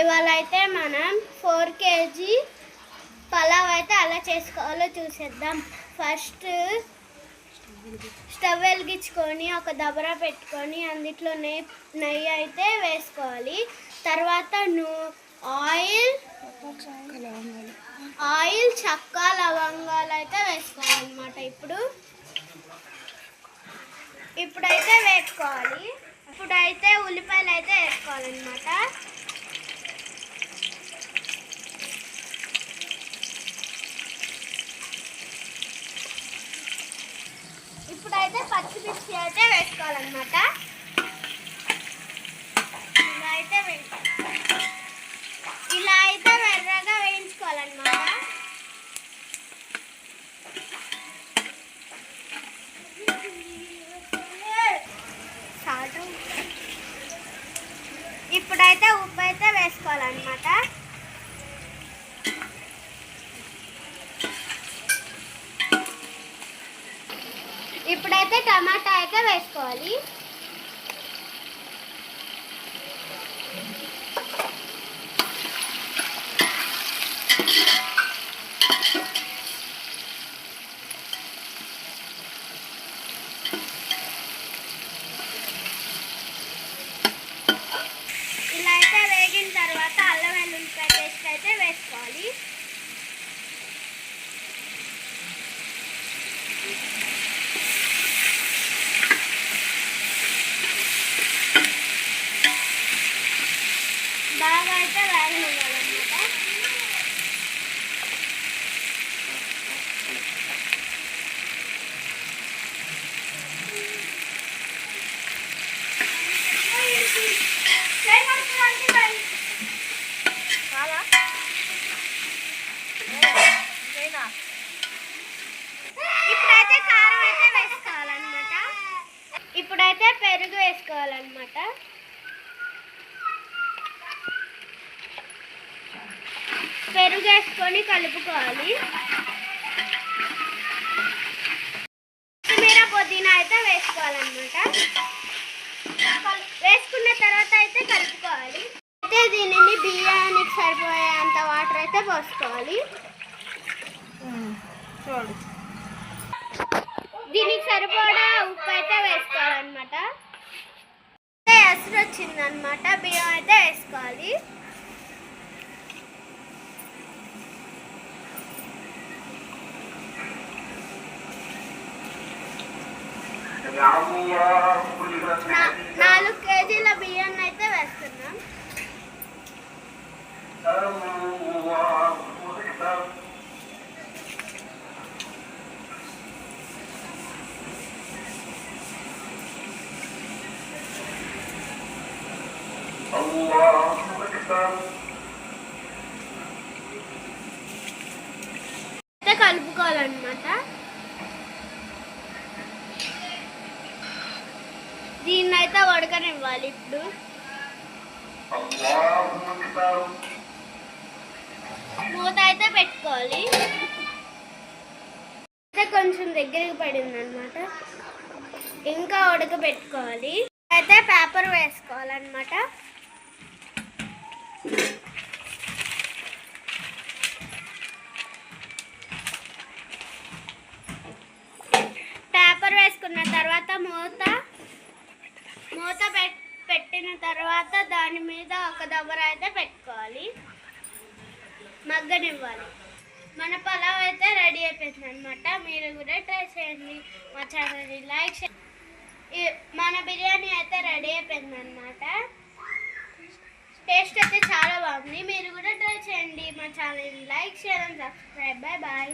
ఇవాళ అయితే మనం 4 kg పలావ్ అయితే అలా చేసుకోవాలో చూసేద్దాం. ఫస్ట్ స్టవ్ వెలిగించుకొని ఒక దబరా పెట్టుకొని అందులో నెయ్యి అయితే వేసుకోవాలి. తర్వాత ఆయిల్ చెక్క లవంగాలు అయితే వేసుకోవాలన్నమాట. ఇప్పుడైతే వేసుకోవాలి. ఇప్పుడైతే ఉల్లిపాయలు అయితే వేసుకోవాలన్నమాట. ఇప్పుడైతే పచ్చిమిర్చి అయితే వేసుకోవాలన్నమాట. ఇలా అయితే ఎర్రగా వేయించుకోవాలన్నమాట. ఇప్పుడైతే ఉప్పు అయితే వేసుకోవాలన్నమాట. ఇప్పుడైతే టమాటా అయితే వేసుకోవాలి. ఇలా అయితే వేగిన తర్వాత అల్లం వెల్లుల్లిపాయ పేస్ట్ అయితే వేసుకోవాలి. బాగా అయితే వేగనివ్వాలన్నమాట. ఇప్పుడైతే కారం అయితే వేసుకోవాలన్నమాట. ఇప్పుడైతే పెరుగు వేసుకోవాలన్నమాట. పెరుగు వేసుకొని కలుపుకోవాలి. కొత్తిమీర పుదీనా అయితే వేసుకోవాలన్నమాట. వేసుకున్న తర్వాత అయితే కలుపుకోవాలి. అయితే దీనిని బియ్యానికి సరిపోయేంత వాటర్ అయితే పోసుకోవాలి. దీనికి సరిపడా ఉప్పు అయితే వేసుకోవాలన్నమాట. ఎసరు వచ్చిందనమాట. బియ్యం అయితే వేసుకోవాలి. నాలుగు కేజీల బియ్యాన్ని అయితే వేస్తున్నాం. అయితే కలుపుకోవాలన్నమాట. దీన్ని అయితే ఉడకనివ్వాలి. ఇప్పుడు మూత అయితే పెట్టుకోవాలి. అయితే కొంచెం దగ్గరికి పడింది అనమాట. ఇంకా ఉడకబెట్టుకోవాలి. అయితే పేపర్ వేసుకోవాలన్నమాట. పేపర్ వేసుకున్న తర్వాత మూత పెట్టిన తర్వాత దాని మీద ఒక దబర అయితే పెట్టుకోవాలి. మగ్గనివ్వాలి. మన పలావ్ అయితే రెడీ అయిపోయింది అనమాట. మీరు కూడా ట్రై చేయండి. మా ఛానల్ని లైక్ చేయండి. మన బిర్యానీ అయితే రెడీ అయిపోయింది అనమాట. టేస్ట్ అయితే చాలా బాగుంది. మీరు కూడా ట్రై చేయండి. మా ఛానల్ని like share and subscribe. Bye bye.